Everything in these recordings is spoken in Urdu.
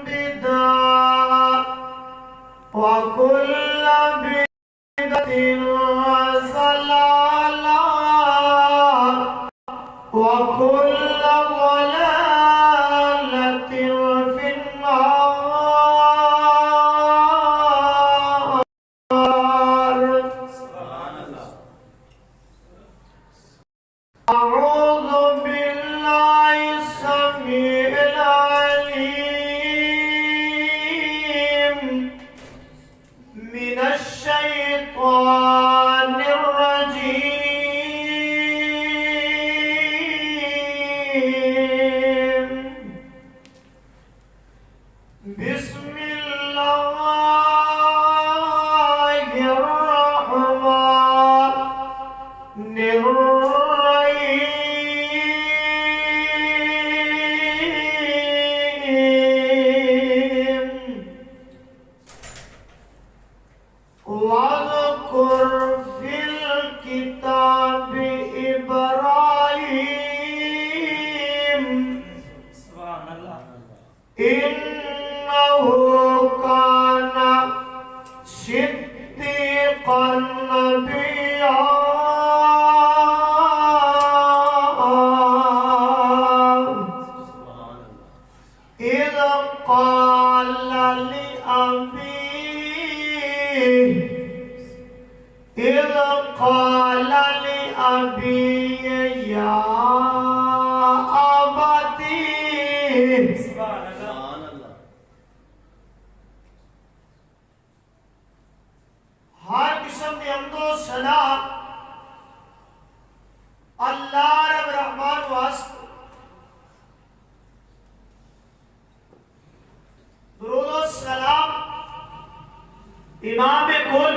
بدعة وكل بدعة ضلالة وكل ضلالة في النار. أعوذ بالله السميع العليم من الشيطان الرجيم. بسم الله الرحمن الرحيم. واذكر في الكتاب إبراهيم إنه كان صديقا نبيا. إذ قال لأبيه يا أبتي. ہر قسم کی حمد و ثنا اللہ رب رحمان واسطے، درود و سلام امام کل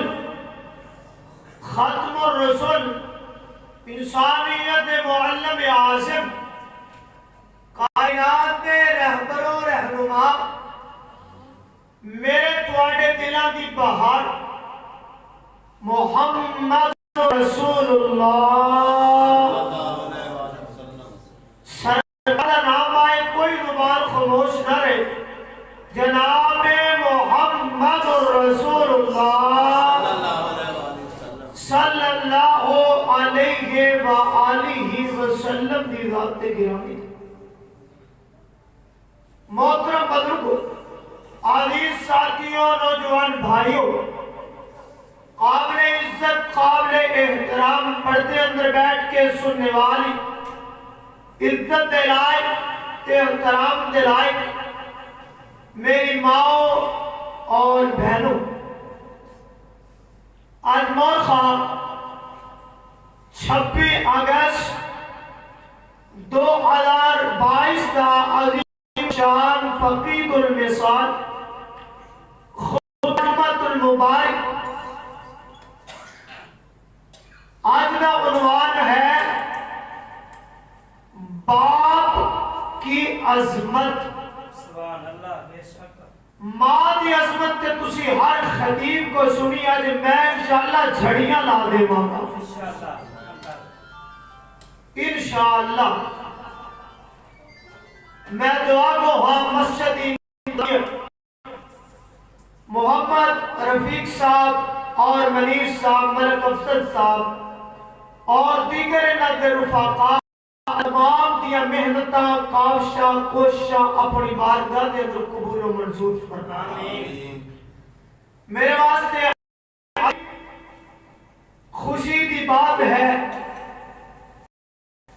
ختم الرسل انسانیت معلم اعظم کائنات رہبر و رہنما میرے تواڈے دلاں دی بہار محمد رسول اللہ سرکار نام آئے کوئی زبان خاموش نہ رہے. جناب محمد رسول اللہ صلی اللہ علیہ وآلہ وسلم دی ذات گرامی. محترم بزرگوں، عزیز ساتھیوں، نوجوان بھائیوں، قابل عزت قابل احترام پردے اندر بیٹھ کے سننے والی، عزت دلائق احترام دلائق میری ماں اور بہنوں، آج مورخہ 26 اگست 2022 کا عظیم شان فقید المثال خاتمۃ المبارک. آج کا عنوان ہے باپ کی عظمت. ماں دی عظمت تے تسی ہر خطیب کو سنی. آج میں انشاءاللہ جھڑیاں لا دے ماں انشاءاللہ. میں دعا کو ہاں مسجد محمد رفیق صاحب اور منیر صاحب، ملک افضل صاحب اور دیگر نظر رفاقہ تمام دیا محنتاں کاوشاں کوششاں اپنی بارگاہ دے اندر قبول و منظور فرمائے. میرے واسطے خوشی دی بات ہے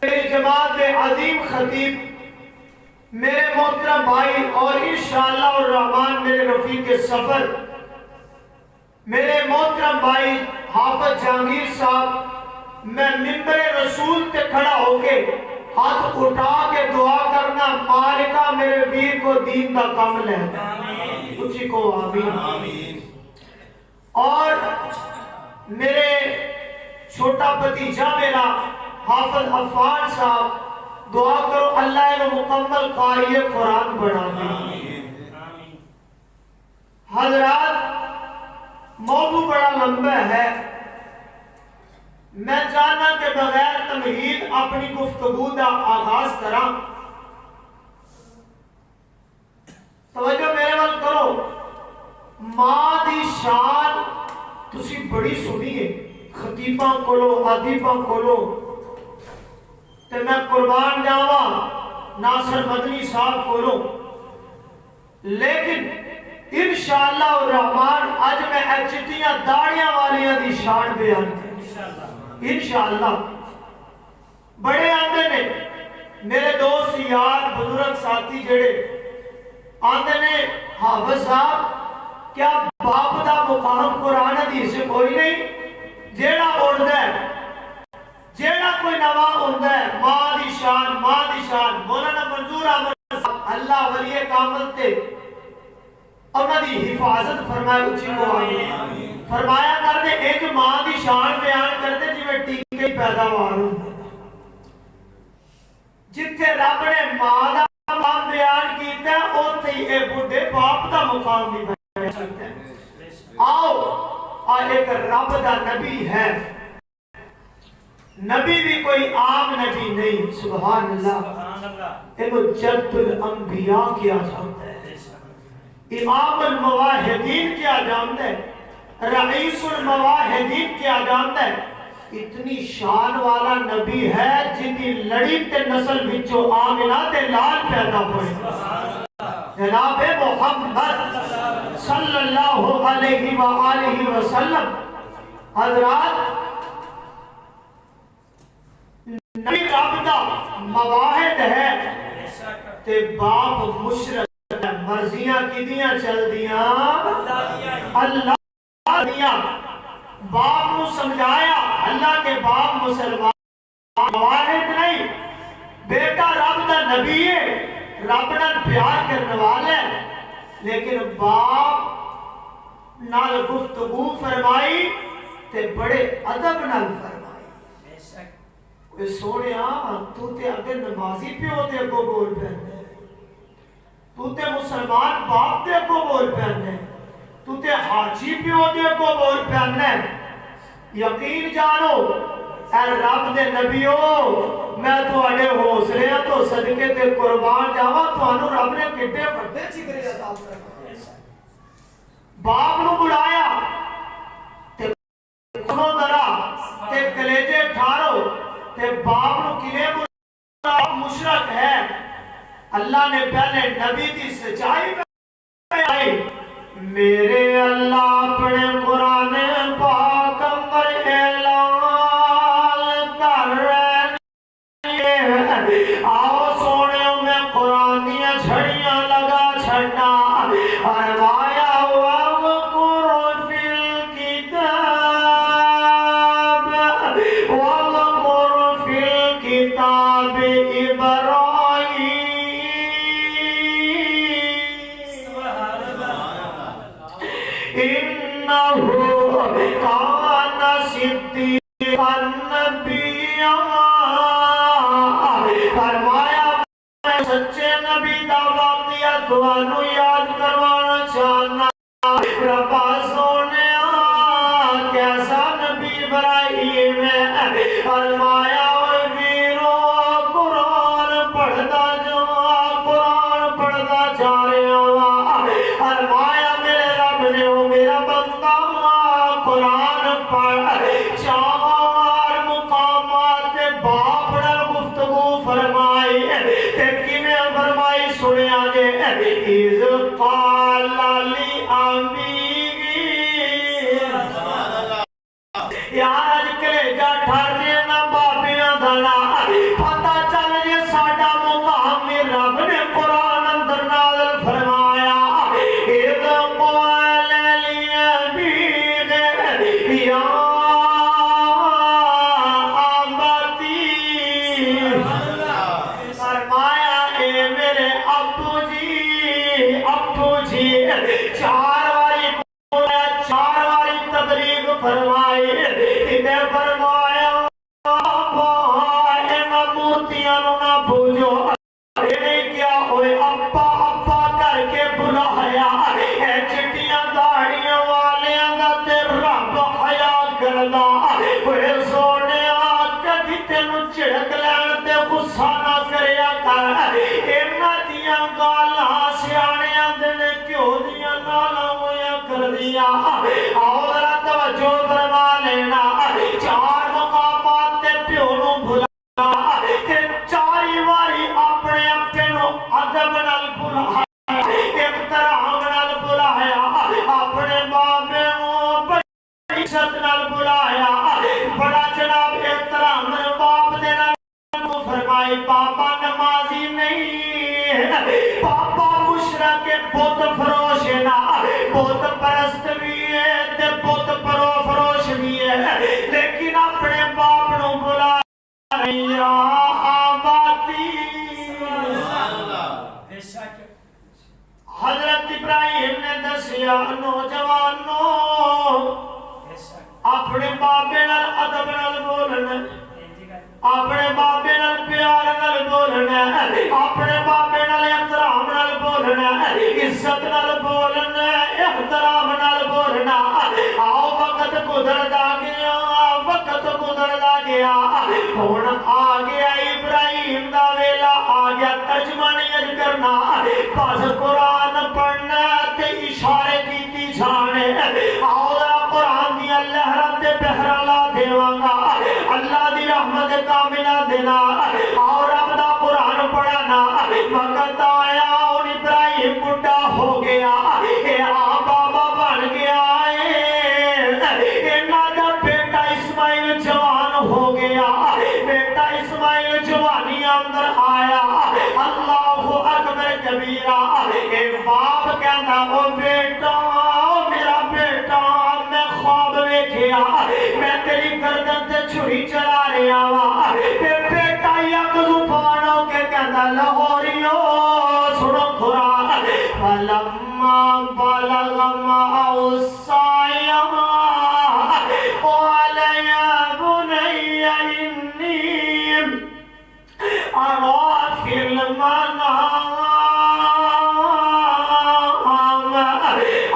میری جماعت عظیم خطیب میرے محترم بھائی اور انشاءاللہ الرحمن میرے رفیق سفر میرے محترم بھائی حافظ جہانگیر صاحب، میں ممبر رسول تے کھڑا ہو کے ہاتھ اٹھا کے دعا کرنا مالکہ میرے ویر کو دین دا کام لے. اچھی کو آمین. اور میرے چھوٹا بھتیجا میرا حافظ عفان صاحب، دعا کرو اللہ انہوں مکمل قاری قرآن بنا دے. حضرات، موضوع بڑا لمبا ہے، میں چاہنا کہ بغیر تمہید اپنی گفتگو کا آغاز کراں. توجہ میرے وال کرو، ماں دی شان تسی بڑی سنی ہے خطیباں کولو ادیباں کولو، تے میں قربان جاواں ناصر مدنی صاحب کولو، لیکن انشاءاللہ الرحمن آج میں چٹیاں داڑیاں والیاں دی شان بیان کریں انشاءاللہ۔ بڑے آندے نے میرے دوست یار بزرگ ساتھی جڑے آندے نے حافظ صاحب کیا باپ دا مقام قرآن حدیث سے کوئی نہیں؟ جیڑا اڑدا ہے جیڑا کوئی نواں ہوندا ہے ماں دی شان مولانا منظور احمد صاحب اللہ ولی کامل تے انہاں دی حفاظت فرمائے اچھی کو آمین فرمایا کر دے ایک ماں دی شان بیان کر دے جی میں ٹیکے پیداوار ہوں جتھے رب نے ماں دا مقام بیان کیتا ہے اوتھے اے بڈھے باپ دا مقام بھی بیان کیتا ہے۔ آؤ آج ایک رب دا نبی ہے، نبی بھی کوئی عام نبی نہیں، سبحان اللہ، ایک جد الانبیاء کیا جانتا ہے، امام المواحدین کیا جانتا ہے، رئیس المواحدین کیا جانتا ہے، اتنی شان والا نبی ہے جن کی لڑی تے نسل وچوں آمنہ تے لال پیدا ہوئے جناب محمد صلی اللہ علیہ وآلہ وسلم۔ حضرات نبی رب دا مواحد ہے تے باپ مشرک مرضیاں کدیاں چل دیاں اللہ دیاں، باپ نو سمجھایا اللہ کے باپ مسلمان مواحد نہیں، بیٹا رب دا نبی ہے، رب نال پیار کرنے والا ہے، لیکن باپ نال گفتگو فرمائی تے بڑے ادب نال فرمائی۔ کوئی سونے تو تے اگر نمازی پیو تے کو بول پہنے، تو تے مسلمان باپ تے کو بول پہنے، تو تے حاجی پیو تے کو بول پہنے، یقین جانو اے رب دے نبیو میں تو اڑے حوصلے تو صدقے تے قربان جاواں تانوں رب نے کڈے بڑے جگرے عطا فرمائے۔ باپ نو بلایا تے سنو ذرا تے کلیجے ٹھارو تے باپ نو کنے بلایا؟ مشرک ہے، اللہ نے پہلے نبی دی سچائی میں آئی، میرے اللہ اپنے قرآن پاک پر اعلان کر رہے ہیں، آؤ سونے میں قرآن دیا جھڑیاں لگا چھڑنا، فرمایا وَاذْكُرْ فِي الْكِتَابِ إِبْرَاهِيمَ إِنَّهُ كَانَ صِدِّيقًا نَبِيًّا، فرمایا میں سچے نبی دا واقعہ تانوں یاد کروانا چاہنا، ربا سونیا کیسا نبی ابراہیم ہے، فرمایا إِذْ قَالَ لِأَبِيهِ، یار اج کلیجا ٹھر جے نہ بابیاں دلا پتہ چل جے ساڈا مقام رب نے قرآن اندر نازل فرمایا، إِذْ قَالَ لِأَبِيهِ يَا أَبَتِي، فرمایا اے میرے ابو جی، چار واری تبلیغ فرمائی، ادھر فرمایا مورتیاں نہ بھولو، نہیں کیا ہوئے ابا ابا کر کے بلایا، اے چٹیاں داڑیاں والیاں دا تے رب حیا کردا، اے سونے کدی تینوں چڑک لین تے غصہ نہ کریا کر، انہاں دیاں گالاں سیاںیاں دے بت فروش ہے نا، بت پرست بھی ہے تے بت فروش بھی ہے، لیکن اپنے باپ نو بلا رہی آباتی۔ حضرت ابراہیم نے دسیا نوجوانوں اپنے بابے نال ادب نال بولنا، اپنے بابے نال پیار نال بولنا، اپنے بابے نال احترام نال بولنا، عزت نال بولنا، احترام نال بولنا۔ آؤ وقت گزردا گیا، وقت گزردا گیا، ہن آ گیا ابراہیم دا ویلا، آ گیا ترجمانی کرنا، بس قرآن پڑھنا تے اشارے کیتی جانے۔ آؤ قرآن دیا لہرہ تے بہرہ لا دیواں گا، اللہ دی رحمت کاملہ دینا، اور رب دا قرآن پڑھانا۔ وقت آیا اور ابراہیم بڑھا ہو گیا، اے بابا بن گیا، دا بیٹا اسماعیل جوان ہو گیا، بیٹا اسماعیل جوانی اندر آیا۔ اللہ اکبر کبیرہ۔ اے باپ کہنا او بیٹا، میرا بیٹا، میں خواب ویکھیا، میں تیری گردن تے چھری چلا رہا وا، تے بیٹا یک زبان ہو کے کہنا لاہوریو سنو قرآن، فلما بلغ معه السعي قال يا بني إني أرى في المنام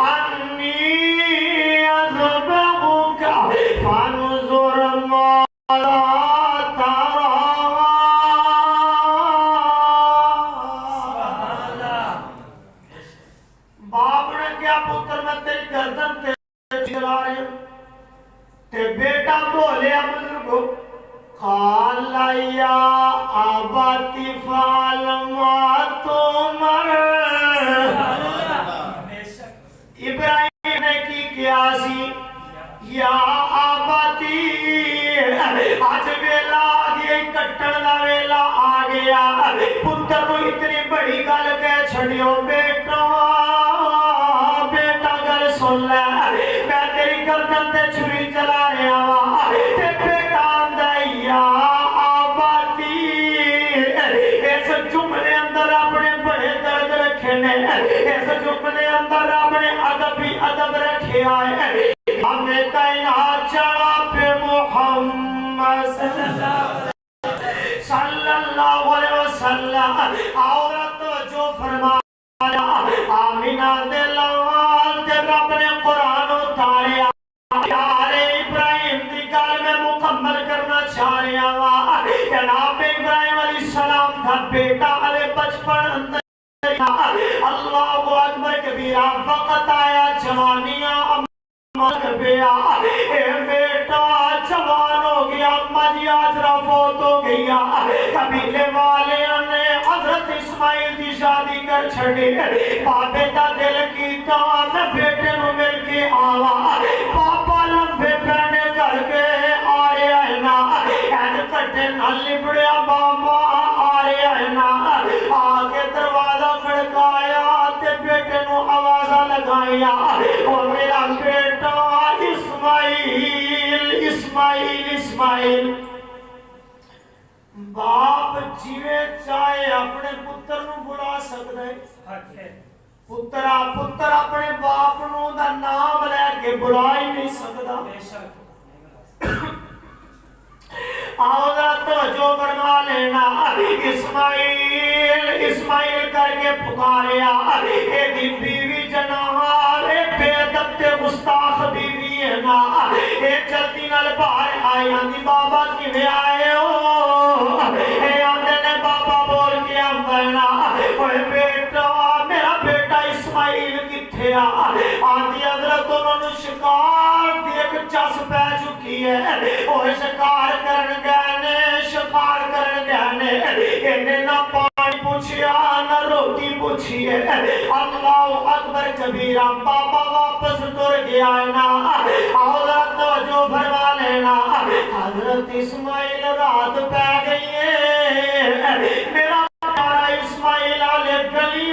أني أذبحك فانظر ماذا ترى۔ باپ نے کیا پتر میں تیری گردن تے چلا رہے ہوں، تے بیٹا بولیا بزرگو، قال یا ابتی فعل ما تؤمر۔ ابراہیم نے کی کیا سی، یا ابتی، آج ویلا آ گیا، کٹن دا ویلا آ گیا، پتر نو اتنی بڑی گل کہہ چھڑیو، بیٹا بیٹا گل سن لے، میں تیری گردن تے چھری چلا رہا وا، تے بیٹا آندا یا آباتی۔ اس جملے اندر اپنے بڑے درد رکھے نے، اس جملے اندر اپنے ادب ہی ادب رکھے آئے۔ ہمیں کائنات چڑھا پہ محمد صلی اللہ علیہ وسلم، عورت جو فرمایا آمینہ دے لوال تے رب نے قرآن اتاریا۔ یار ابراہیم دی گل میں مکمل کرنا چاہ رہا وا، جناب ابراہیم علیہ السلام تھا بیٹا علیہ بچپن اندر، اللہ اکبر کبیرہ، وقت آیا جوانیاں کر پیا، اے بیٹا جوان ہو گیا، اما جی آجرہ فوت ہو گیا، قبیلے والے نے حضرت اسماعیل کی شادی کر چھڑی، بابے دا دل کیتا میں بیٹے نو مل کے آوا، پاپا لمبے پہنے کر کے آ رہا ہے نا، این کٹے نہ لبڑیا بابا آ رہا ہے نا، آگے دروازہ کھڑکایا تے بیٹے نو آوازہ لگایا، اور میرا بیٹا اسماعیل اسماعیل اسماعیل۔ باپ جیوے چاہے اپنے پتر نو بلا سکتا ہے، پتر اپنے باپ نو دا نام لے کے بلا ہی نہیں سکتا۔ آؤ ذرا توجہ فرما لینا، اسماعیل اسماعیل کر کے پکاریا، اے دی بیوی جناح، اے بے ادب تے گستاخ بیوی ہے نا، اے جلدی نال باہر آئی، آندی بابا کیویں آئے ہو، اے آندے نے بابا بول کے آندینا، اوے بیٹا میرا بیٹا اسماعیل کتھے آ، آندی حضرت انہوں نے شکار دی ایک چس پہ چکی ہے، اوہ شکار کرن گئے، شکار کرن گئے، انہیں نہ پانی پوچھیا نہ روٹی پوچھی ہے، اللہ اکبر کبیرہ، بابا واپس تر گیا ہے نا، حضرت توجہ فرما لینا، حضرت اسماعیل رات پہ گئی ہے، میرا پیارا اسماعیل آلے گلی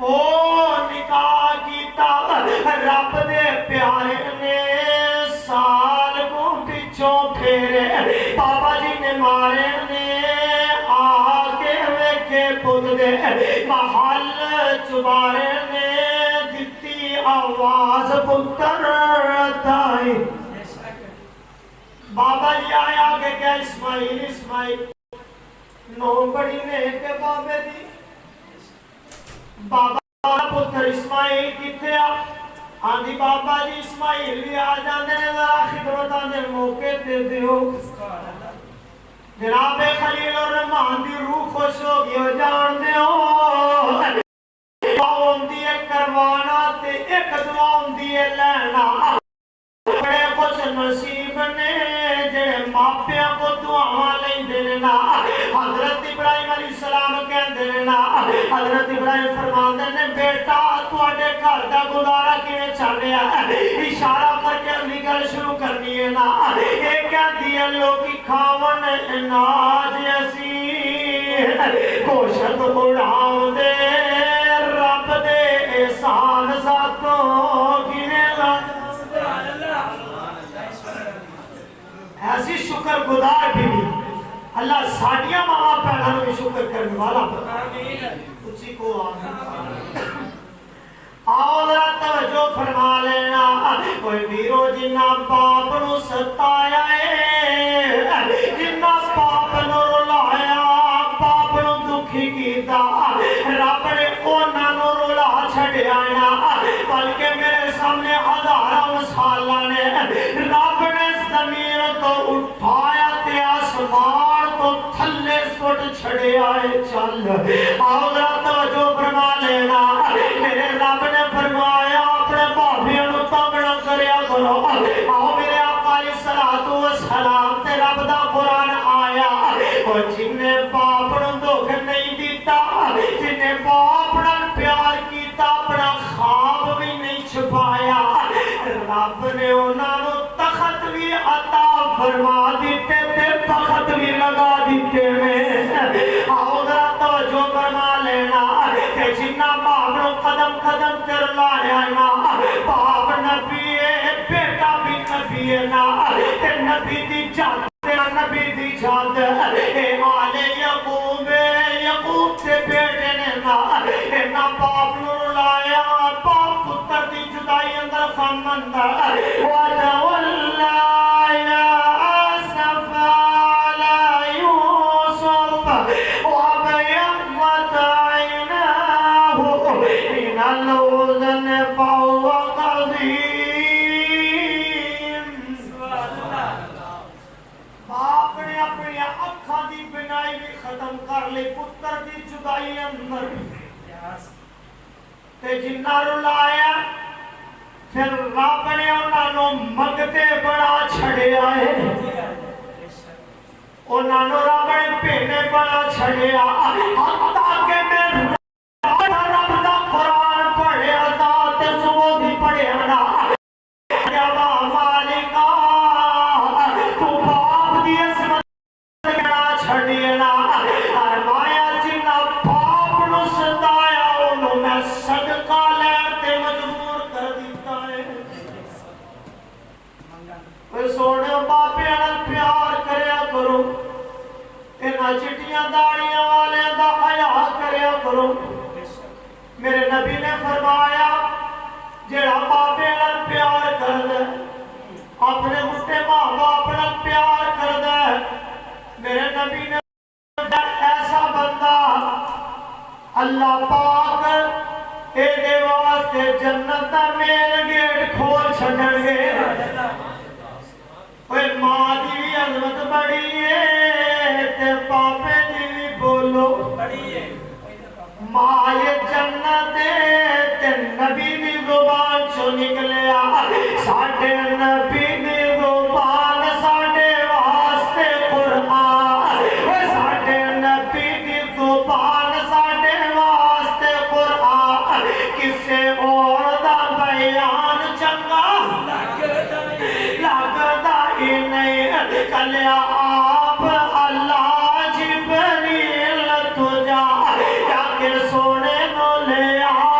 او نکاح کیتا رب دے پیارے نے سال کو پچھوں پھیرے بابا جی نے مارے نے آگے ویکھے پت دے محل چبارے نے دتی آواز پتر تائی بابا جی آیا کہ کیا اسماعیل اسماعیل نو بڑی نیک بابے دی بابا پتر اسماعیل کتے آندھی بابا جی اسماعیل بھی آ جاندے نے ذرا خدمتاں دے موقع تے دیو جناب خلیل الرحمان دی روح خوش ہو گئی ہو جان دیو دعا ہوندی ہے کروانا تے ایک دعا ہوندی ہے لینا بڑے خوش نصیب نے جڑے ماپیاں کو دعا لیں دینا حضرت ابراہیم علیہ السلام کہن دینا حضرت ابراہیم فرماندے نے بیٹا تواڈے گھر دا گزارا کیویں چل رہا ہے اشارہ کر کے اگلی گل شروع کرنی ہے نا اے کہندی ہے لوکی کھاون اناج اسی گوشت اڑاون دے رب دے احسان ساتوں کیویں لگ ایسی شکر گزار بھی اللہ ساڑیاں ماما پہنا میں شکر کرنے والا اسی کو آؤ ذرا توجہ فرما لینا کوئی ویرو جنہ باپ نو ستایا ہے جنہ باپ نو رلایا باپ نو دکھی کیتا رب نے اونا نو رلا چھڑیا نا بلکہ میرے سامنے ہزارہ مثالہ نے رب نے زمین تو اٹھایا تے آسمان تو تھلے سوٹ چھڑے آئے چل آؤ ذرا توجہ فرما لینا میرے رب نے فرمایا اپنے بھابیاں نو تنگ نہ کریا کرو آؤ میرے آقا علیہ الصلوۃ والسلام تے رب دا قرآن آیا اور جن نے باپ نو دکھ نہیں دیتا جن نے باپ نال پیار کیتا اپنا خواب بھی نہیں چھپایا رب نے انہاں نو تخت بھی عطا فرما دیتے تے تخت بھی لگا دیتے میں آؤ ذرا توجہ فرما لینا کہ جنہ باپ نو قدم قدم کر لایا نا باپ نبی ہے بیٹا بھی نبی ہے نا تے نبی دی جات تے نبی دی جات اے آل یعقوب تے بیٹے نے نا باپ نو لایا باپ پتر دی جدائی اندر خامندہ وَتَوَلَّا آسَفَ عَلَى يُوسُفَ وَابْيَضَّتْ عَيْنَاهُ مِنَ الْحُزْنِ فَهُوَ كَظِيمٌ باپ نے اپنی اکھاں دی بنائی بھی ختم کر لی پتر دی جدائی اندر تے جنہ رلایا پھر رب نے انہاں نو مگتے بڑا چھڑیا ہے انہاں نو رب نے پینے بڑا چھڑیا حتیٰ کہ میں رب دا قرآن پڑھیا ذات صبح بھی پڑھیا نا یا مالکا تو باپ دی عظمت بڑا چھڑیا نا ارمایا جنہ باپ نو ستایا انہوں میں صدقہ لیتے مجبور کر دیتا ہے کوئی سونے باپے انہاں پیار کریا کرو انہاں چٹیاں داڑیاں والے دا حیاء کریا کرو میرے نبی نے فرمایا جڑا باپے انہاں پیار کر دے اپنے مستے ماں باپ انہاں پیار کر دے میرے نبی نے ایسا بندہ اللہ پاک اے دے واسطے جنت دا مین گیٹ کھول چھڑن گے اوے ماں دی بھی عظمت بڑی ہے تے پاپے دی بھی بولو بڑی ہے ماں یہ جنت تے نبی دی زبان چوں نکلیا ساڈے نبی دی زبان ساڈے واسطے قرآن اوے ساڈے نبی دی زبان ساڈے واسطے قرآن کسے اور دا بیان چنگا لگدا ہی نہیں کلیا آپ اللہ جبریل تجا یا کہ سونے نو لے آ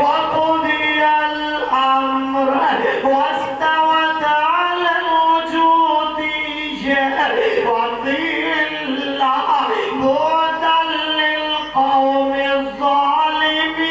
وقضي الأمر واستوت على الوجود وقيل بعدا للقوم الظالمين।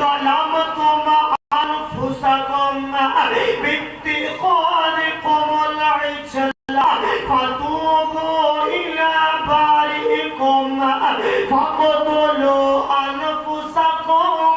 ظلمتم أنفسكم باتخاذكم العجل فتوبوا إلى بارئكم فاقتلوا أنفسكم।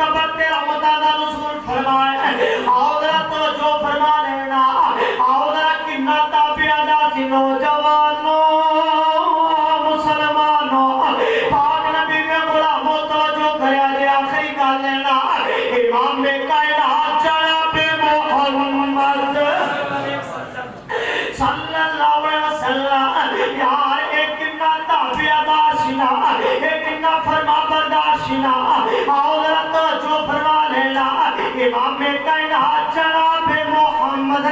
قبر تے رحمتاں دا نزول فرمایا آؤ ذرا توجہ فرما لینا آؤ ذرا کنا تابعہ دا سی نوجوانوں مسلمانوں پاک نبی میں غلاموں توجہ کریا دے آخری گل لینا امام کائنات جناب محمد صلی اللہ علیہ وسلم یار ایک کنا تابعہ دا سینا ایک کنا فرما بردار سینا آؤ ذرا توجہ فرما لینا امام کائنات جناب محمد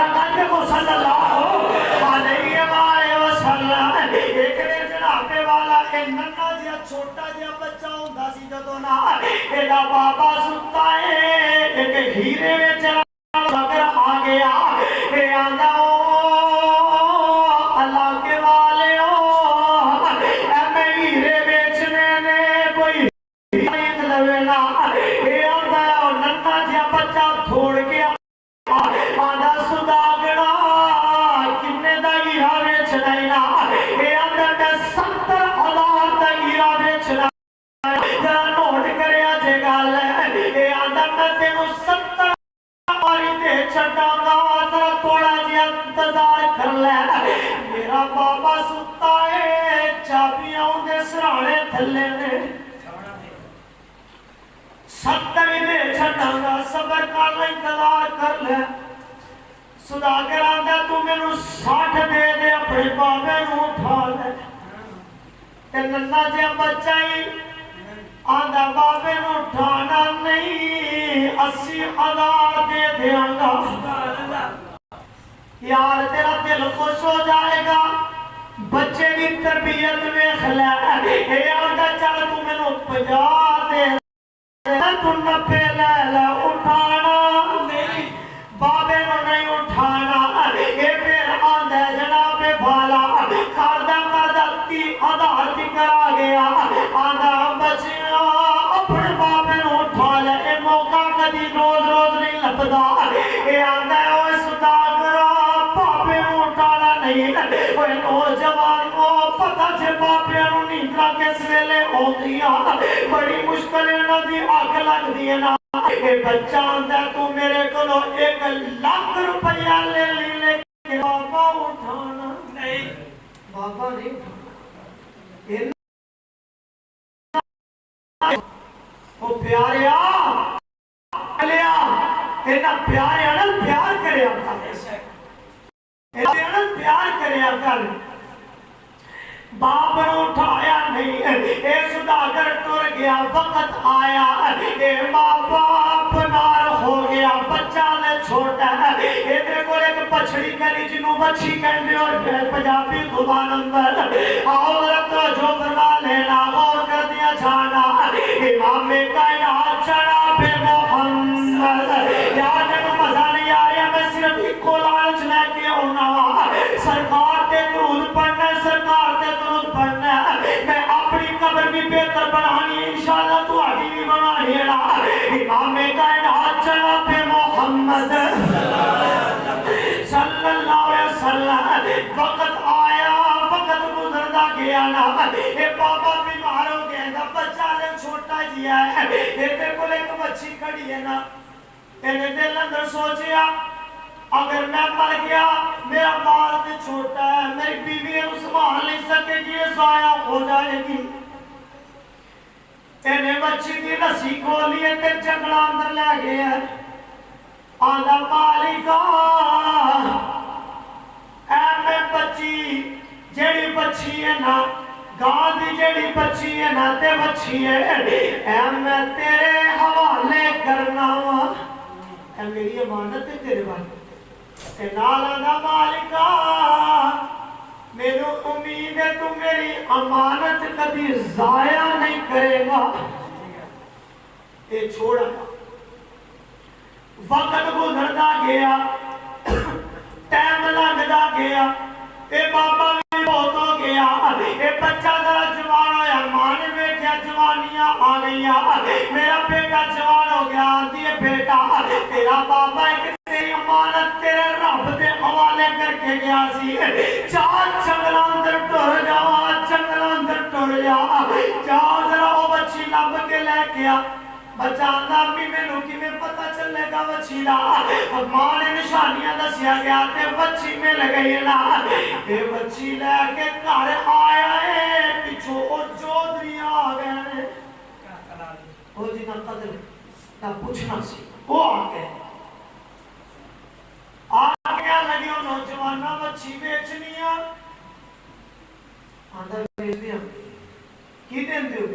صلی اللہ علیہ وسلم ایک نے جناب والا ننھا جہا چھوٹا جہا بچہ ہوندا سی جدوں نا ایدا بابا ستا ہے ایک ہیرے وچ اگر آ گیا اے آندا اللہ کے والے اے میں ہیرے بیچنے نے کوئی خرید لوے نا اے آندا ننھا جہا بچہ تھوڑ کے آندا سوداگرا کنے دا ہیرا بیچنا نا اے آندا میں 70,000 دا ہیرا بیچنا ذرا نوٹ کریا جے گل اے آندا میں تینوں 70 ماری دے چھڈاں گا ذرا تھوڑا جہا انتظار کر لے میرا بابا ستا ہے چابیاں اودے سرانے تھلے نے 70 دے چھڈاں گا صبر کر لے انتظار کر لے سوداگر آندا تو مینوں 60 دے دے اپنے بابے نوں اٹھا لے تے ننھا جہا بچہ ہی آندا بابے نوں اٹھانا نہیں 80,000 دے دیاں گا یار تیرا دل خوش ہو جائے گا بچے دی تربیت ویکھ لے اے آندا چل تو مینوں 50 دے تو 90 لے لے اٹھانا نہیں بابے نوں نہیں اٹھانا اے پھر آندا جناب والا کردہ 30,000 تکر آ گیا آندا بچیا اپنے بابے نوں اٹھا لے اے موقع کدی روز روز نہیں لبدا اے آندا اوے سوداگرا بابے نوں اٹھانا نہیں اوے نوجوان کو پتہ جے بابے نوں نیندرا کس ویلے ہوندیاں بڑی مشکل انہاں دی اکھ لگدی ہے نا اے بچہ آندا تو میرے کولوں 1 لاکھ روپیہ لے لے کے بابا اٹھانا نہیں بابا نہیں اٹھانا او پیاریا لیا اینا پیاریا نا پیار کریا کر اینا پیار کریا کر باپ نے اٹھایا نہیں اے سوداگر ٹر گیا وقت آیا اے ماں باپ نار ہو گیا بچہ نے چھوٹا ہے اے تیرے کو ایک پچھڑی کری جنوں بچی کہندے اور پنجابی زبان اندر آؤ ذرا جو فرما لینا غور کر دیا جانا امام کائنات جناب محمد یار جب مزہ نہیں آیا میں صرف ایک کو لالچ لے کے ہونا سرکار تے درود پڑھنا سرکار تے درود پڑھنا میں اپنی قبر بھی بہتر بنانی انشاءاللہ تو آگی بھی بنانی ہے نا امام کائنات جناب محمد صلی اللہ علیہ وسلم وقت آیا وقت گزردا گیا نا اے بابا بیمار ہو گیا نا بچہ نے چھوٹا جیا ہے اے تے کول ایک بچی کھڑی ہے نا اینے دل اندر سوچیا اگر میں مر گیا میرا بال تے چھوٹا ہے میری بیوی نے سنبھال نہیں سکے گی یہ ضائع ہو جائے گی اینے بچی دی رسی کھولی تے جنگلاں اندر لے گیا آندا مالکا اے میں بچی جیڑی بچی ہے نا گاں دی جیڑی بچی ہے نا تے بچی ہے اے میں تیرے حوالے کرنا اے میری امانت ہے تیرے والے اے نالا دا مالکا میرے امید ہے تو میری امانت کبھی ضائع نہیں کرے گا اے چھوڑا وقت گزردا گیا ٹائم لگدا گیا اے بابا بھی بہت ہو گیا اے بچہ ذرا جوان ہویا ماں نے بیٹھیا جوانیاں آ گئیاں میرا بیٹا جوان ہو گیا آندی ہے بیٹا تیرا بابا ایک تیری امانت تیرے رب دے حوالے کر کے گیا سی چار جنگلاں اندر ٹر جا جنگلاں اندر ٹر جا جا ذرا وہ بچی لب کے لے گیا بچہ آندا امی مینوں کیویں پتہ چلے گا وچھی دا ماں نے نشانیاں دسیا گیا تے وچھی مل گئی نا اے وچھی لے کے گھر آیا اے پچھوں او چودھری آ گئے او جی نہ قدر نہ پوچھنا سی وہ آ گئے لگی نوجوانہ مچھی بیچنی آدھا بیچ دیا کی دین دیو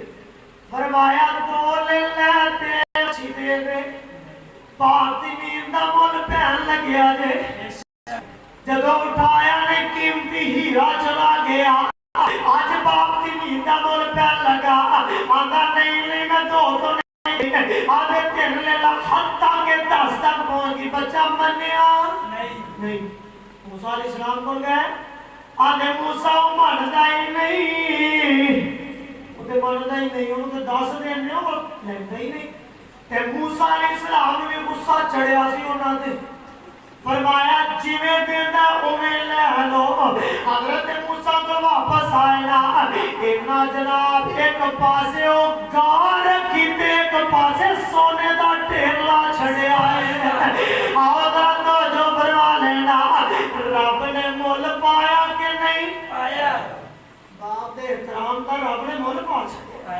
فرمایا تو لے لیتے مچھی دے دے پاک دین دا مول پہن لگیا دے جدو اٹھایا نے قیمتی ہیرا چلا گیا آج پاک دین دا مول پہن لگا آدھا نہیں لے میں دو تو نہیں آدھے تین لے لا حتیٰ کہ 10 تک پہنچ گی بچہ منیا نہیں موسیٰ علیہ السلام بول گئے آدھے موسیٰ وہ مانتا ہی نہیں وہ مانتا ہی نہیں انہوں نے 10 دینے وہ لیتا ہی نہیں تے موسیٰ علیہ السلام نے غصہ چڑھیا سی انہوں نے فرمایا جیوے دینا اویں لے لو حضرت موسیٰ کو واپس آئے نا جناب ایک پاسے او گار کی تے ایک پاسے سونے دا ٹھیلا چھڑے آئے آدھا تو جو فرما لینا رب نے مول پایا کہ نہیں پایا باپ دے احترام دا رب نے مول پا چھڑے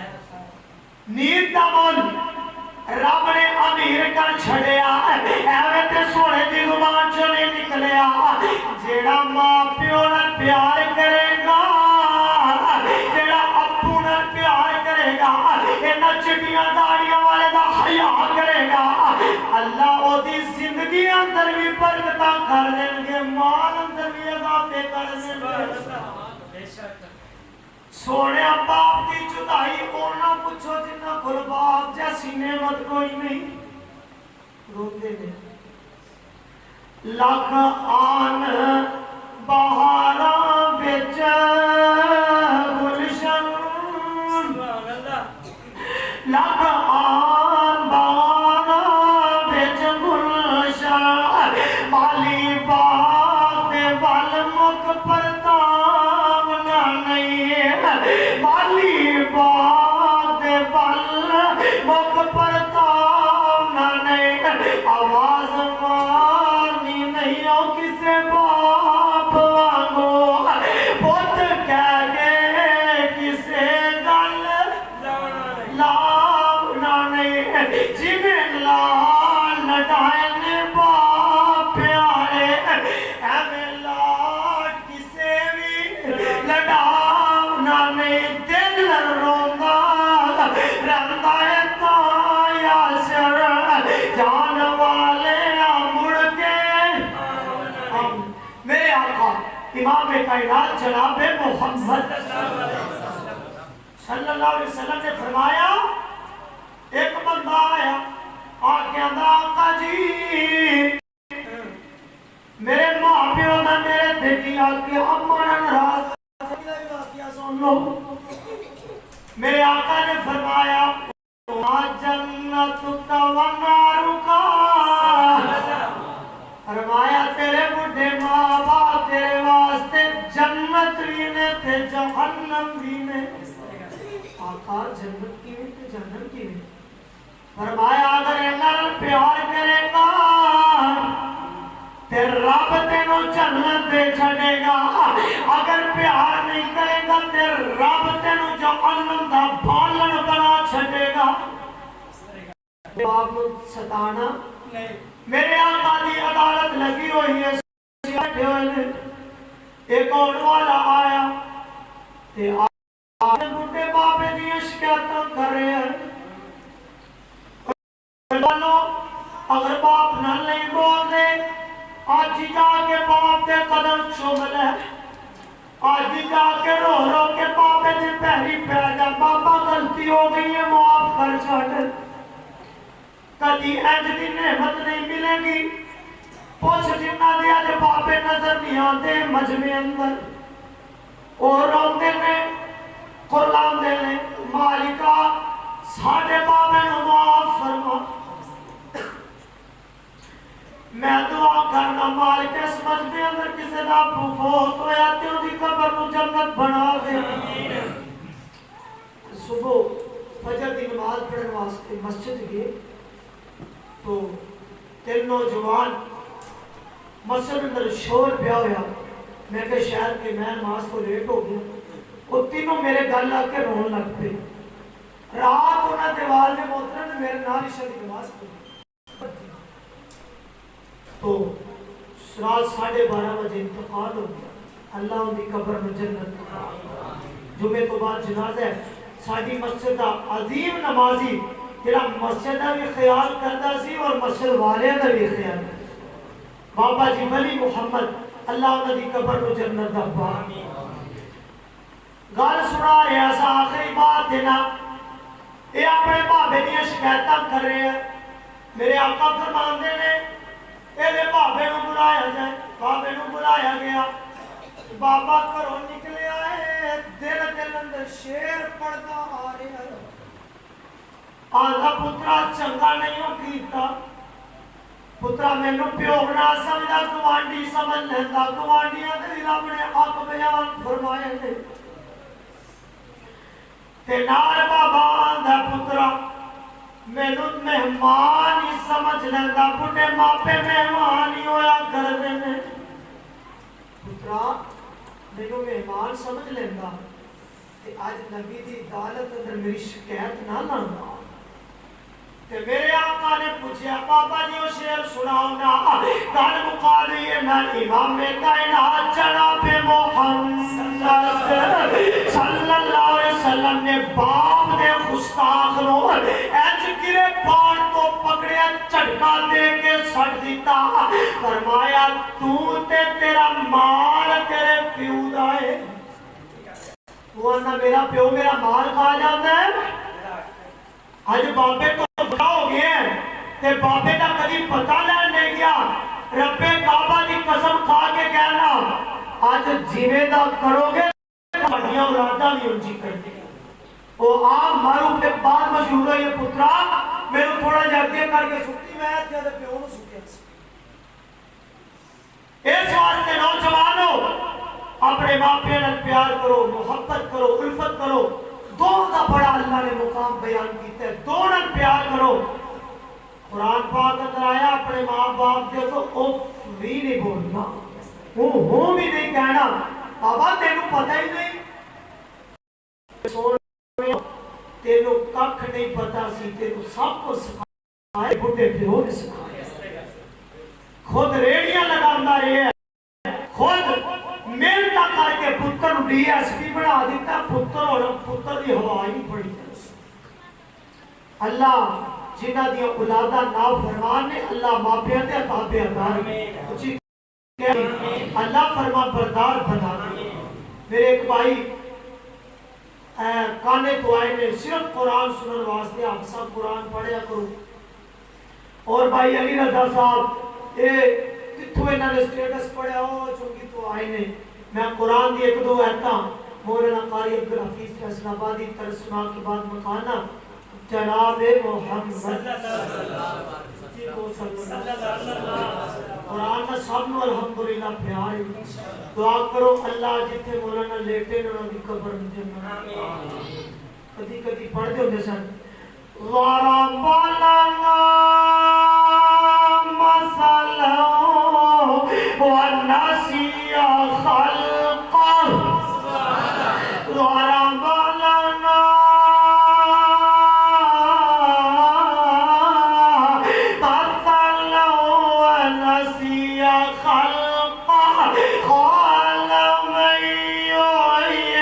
نیت دا مول رب نے امیر کر چھڑیا ایویں تے سونے دی زبان چوں نہیں نکلیا جیڑا ماں پیو نال پیار کرے گا جیڑا ابو نال پیار کرے گا انہاں چٹیاں داڑیاں والے دا حیا کرے گا اللہ او دی زندگی اندر بھی برکتاں کر دیں گے مال اندر بھی اضافے کر دیں گے بے شک سونے باپ دی جدائی اونا پوچھو جنہ کل باپ جیسی نعمت کوئی نہیں روتے نے لکھ آن بہاراں وچ گلشن لکھ آن بہاراں وچ گلشن مالی باغ دے ول مک پرتاو نہ نہیں مالی باغ دے ول مک پرتاو نہ نہیں آواز مارنی نہیں او کسے باپ وانگو پوت کہہ گے کسے گل لاؤنا نہیں جنہیں لال لٹائنے باپ پیارے ایویں لاٹ کسے بھی لٹاؤنا نہیں دل روندا رہندا ہے تا یاسر جان والے مڑ کے میرے آقا امام کائنات جناب محمد صلی اللہ علیہ وسلم نے فرمایا ایک بندہ آیا آگے آقا جی میرے ماں پیو نے میرے دیکھی آگے اماں نے ناراض واقعہ سن لو میرے آقا نے فرمایا جنت کا ونار کا فرمایا تیرے بڑھے ماں باپ تیرے واسطے جنت بھی نے تے جہنم بھی نے آقا جنت کی تے جہنم کی نے فرمایا اگر اللہ پیار کرے گا تے رب تینوں جنت دے چھڑے گا اگر پیار نہیں کرے گا تے رب تینوں جہنم دا بھالن بنا چھڑے گا باپ ستانا میرے آقا دی عدالت لگی ہوئی ہے ایک اور والا آیا تے آنے بڑھے باپے دیا شکایتاں کر رہے ہیں اگر باپ نہ نہیں بول دے آج ہی جا کے باپ دے قدم چوم لے آج ہی جا کے رو رو کے باپے دے پہلی پہ جا باپا غلطی ہو گئی ہے معاف کر چھاڑ کدی اینج دی نعمت نہیں ملے گی پوچھ جنہ دیا جے باپے نظر نہیں آتے مجمع اندر اور روندے نے قرآن دے لیں مالکہ ساڑھے باپے نو معاف فرما میں دعا کرنا مالک اس مجمع اندر کسے دا فوت ہویا تیوں دی قبر نو جنت بنا دے صبح فجر کی نماز پڑھنے واسطے مسجد گئے تو 3 نوجوان مسجد اندر شور پیا ہوا. میں کہ شاید کہ میں نماز کو لیٹ ہو گیا. وہ تینوں میرے گل آ کے رون لگ پے. رات انہوں نے والد محترم نے میرے نال عشاء کی نماز پڑھی تو رات 12:30 بجے انتقال ہو گیا. اللہ ان کی قبر میں جنت. جمعے تو بعد جنازہ ہے. ساری مسجد کا عظیم نمازی جڑا مسجد کا بھی خیال کرتا سی اور مسجد والوں کا بھی خیال کرتا. بابا جی ولی محمد اللہ انہوں کی قبر میں جنت دا باغ. گل سنا رہا سا آخری بات دینا یہ اپنے بابے دیا شکایت کر رہے ہیں. میرے آقا فرماندے نے یہ بابے نو بلایا جائے. بابے نو بلایا گیا. بابا گھروں نکلے آئے دل اندر شیر پڑھتا آ رہا ہے. آدھا پترا چنگا نہیں ہو کیتا. پترا مینو پیو نہ سمجھا گوانڈی سمجھ لینا. گوانڈیاں دے رب نے حق بیان فرمائے نے. تے نال بابا آندا پترا مینو مہمان ہی سمجھ لینا. بڑے ماپے مہمان ہی ہویا کردے نے. پترا مینو مہمان سمجھ لینا تے اج نبی دی عدالت اندر میری شکایت نہ لانا. تے میرے آقا نے پوچھا بابا جی وہ شعر سناؤ نا. گل مکا دیے نا. امام کائنات جناب محمد صلی اللہ علیہ وسلم نے باپ دے گستاخ نو اج گرے پان تو پکڑیا جھٹکا دے کے سٹ دیتا. فرمایا تو تے تیرا مال تیرے پیو دا ہے. وہ آنا میرا پیو میرا مال کھا جاتا ہے. آج بابے تو بڑا ہو گیا ہے تے بابے کا کدی پتہ لینے گیا. رب کعبہ دی قسم کھا کے کہنا آج جیوے دا کرو گے بڑیاں اولاداں بھی انجی کر دیں. وہ آپ معروف کے بعد مشہور ہے یہ پترا میرے تھوڑا جاگے کر کے سکتی میں جیسے پیو نو سکتے ہیں. اس واسطے نوجوانوں اپنے ماں پیار پیار کرو, محبت کرو, الفت کرو. دونوں کا بڑا اللہ نے مقام بیان کیتا ہے. دونوں پیار کرو. قرآن پاک اندر آیا اپنے ماں باپ دے تو اوف بھی نہیں بولنا, ہوں بھی نہیں کہنا. بابا تینوں پتہ ہی نہیں, تینوں ککھ نہیں پتا سی, تینوں سب کو سکھائے بڑھے پیو نے سکھایا. خود ریڑیاں لگانا رہے ہیں, خود محنت کر کے پتر ڈی ایس پی بنا دیتا. پتر اور پتر دی ہوا ہی نہیں پڑی. اللہ جنہ دیا اولادہ نافرمان نے اللہ ماپیاں دے تابع دار اللہ فرما بردار بنا دے. میرے ایک بھائی کانے تو آئے نے صرف قرآن سنن واسطے آپ سب قرآن پڑھیا کرو. اور بھائی علی رضا صاحب یہ کتھوں انہوں نے سٹیٹس پڑھیا ہو چونکہ تو آئے نے. میں قرآن دی 1-2 آیتاں مولانا قاری عبدالحفیظ فیصل آبادی ترجمہ کے بعد مکانا جناب محمد قرآن کا سب نو الحمدللہ پیار. دعا کرو اللہ جتھے مولانا لیٹے انہوں کی قبر میں جنت. کدی کدی پڑھ دے ہوندے سن ضرب لنا مثلا ونسی خلقه ضرب لنا مثلا ونسی خلقه قال من يحيي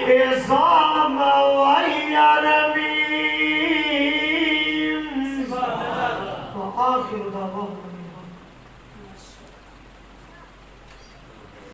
العظام وهي رميم. وآخر دعوانا